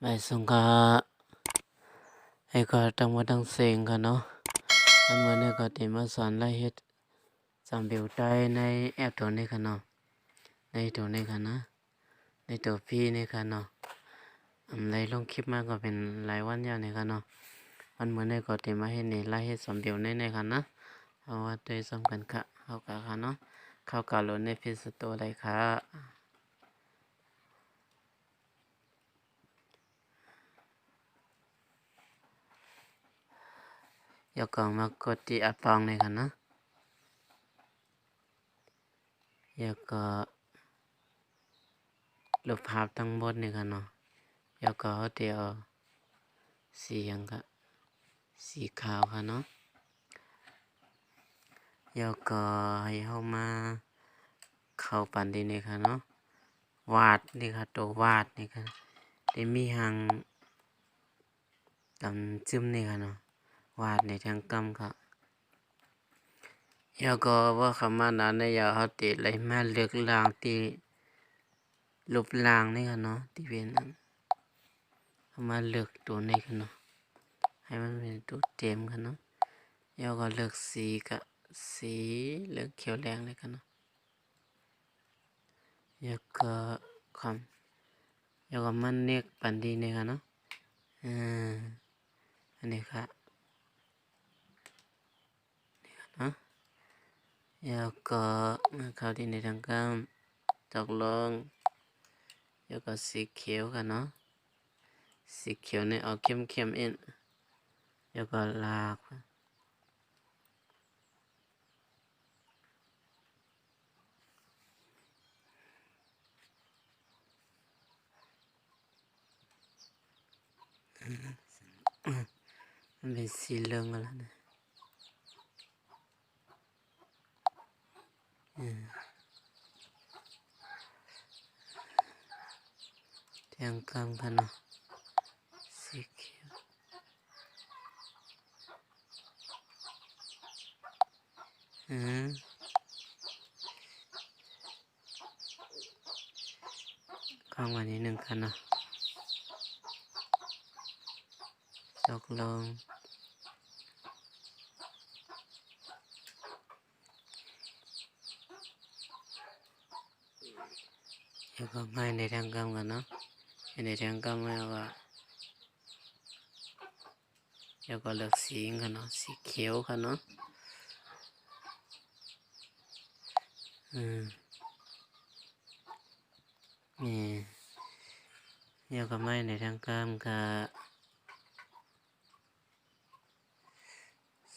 bài xong cả hay có trong một đăng sen cả nó anh mới này có tìm mà sẵn lại hết sẵn biểu trai này ép tổ này cả nó này tổ này cả nó này tổ phi này cả nó lấyลงคลิปมาก็เป็นหลายวันแล้วเนี่ยค่ะเนาะวันเมื่อนี้ก็เตรียมมาให้นี่ไล่ให้สมเดียวในค่ะนะเอาว่าโดยสมกันค่ะเข้ากันค่ะเนาะเข้ากับโหลดในเพจสโตร์ได้ค่ะอย่าก่อนมากดที่อัปปองเลยค่ะนะอย่าก็ลบภาพทั้งหมดเลยค่ะเนาะอย่าก็เดี๋ยวสีอย่างก็สีขาวค่ะเนาะอย่าก็ให้เข้ามาเข้าปันดีนี่ค่ะเนาะวาดนี่ค่ะตัววาดนี่ค่ะได้มีหางดำจึ้มนี่ค่ะเนาะวาดในทางกำค่ะอย่าก็ว่าคำว่านั้นเนี่ยอย่าเขาติดอะไรมาเลือกลางที่ลบลางนี่ค่ะเนาะที่เป็นนั้นเอามาเลือกตัวนี้ค่ะเนาะให้มันเป็นตัวเต็มค่ะเนาะอย่าก็เลือกสีกับสีเลือกเขียวแดงเลยค่ะเนาะอย่าก็อย่าก็มันเนกปันดีเนี่ยค่ะเนาะอันนี้ค่ะนี่ค่ะเนาะอย่าก็มาเข้าที่ในทางกำตกลงอย่าก็สีเขียวค่ะเนาะสีเขียวเนี่ยเอาเข้มๆเองอย่าก็ลากมันเป็นสีเหลืองแล้วนะทางกำค่ะเนาะสีเขียวข้างวันนี้หนึ่งค่ะเนาะตกลงแล้วก็ไม่ในทางกำกันเนาะในทางกำไม่ว่าแล้วก็เลือกสีกันเนาะสีเขียวค่ะเนาะนี่แล้วก็ไม่ในทางกำกับ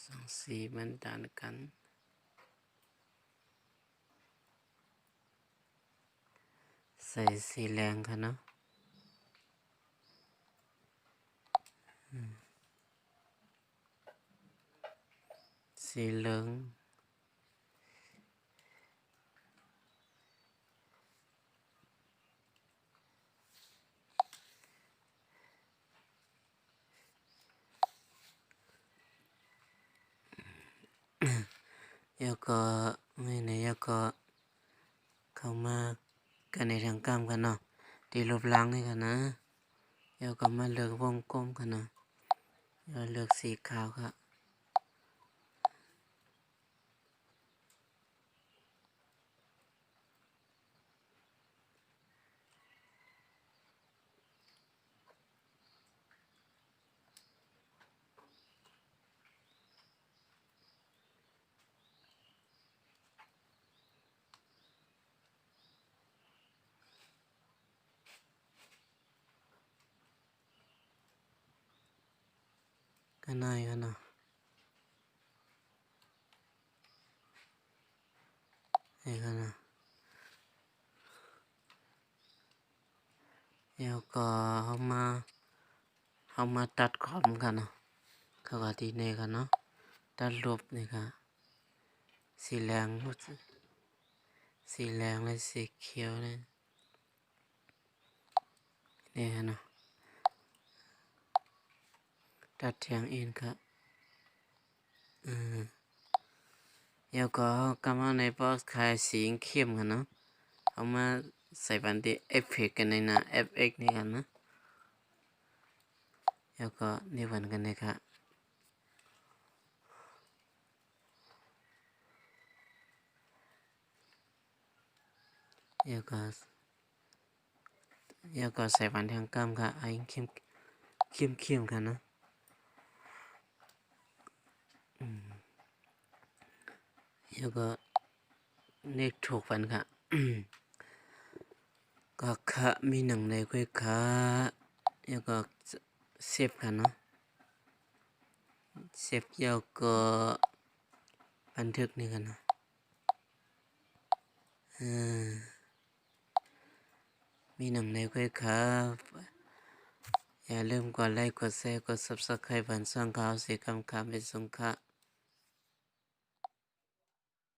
สองสีมันต่างกันใส่สีแดงค่ะเนาะสีเหลืองแล้วก็ไม่ในแล้วก็เข้ามากันในทางกำกันเนาะที่ลบล้างนี่ค่ะนะแล้วก็มาเลือกวงกลมค่ะเนาะแล้วเลือกสีขาวค่ะก็น่ายค่ะเนาะนี่ค่ะเนาะแล้วก็เอามาตัดขอบกันเนาะเขาก็ที่นี่ค่ะเนาะตัดลบนี่ค่ะสีแดงสีแดงและสีเขียวเลยนี่ค่ะเนาะตัดเทียงเองค่ะแล้วก็กำมาในบอสคายสีเข้มกันเนาะเอามาใส่บันทึกเอฟเฟกต์กันในหน้า FX นี่กันนะ แล้วก็นี่วันกันนะครับแล้วก็ใส่วันทางกำค่ะไอ้เข้มกันเนาะแล้วก็เนกถูกวันค่ะก็ค่ะมีหนังในคุยค่ะแล้วก็เซฟกันเนาะเซฟแล้วก็บันทึกนี่กันเนาะมีหนังในคุยค่ะอย่าลืมกดไลค์กดแชร์กด Subscribe บันช่องข่าวสีคำเป็นสงค่ะ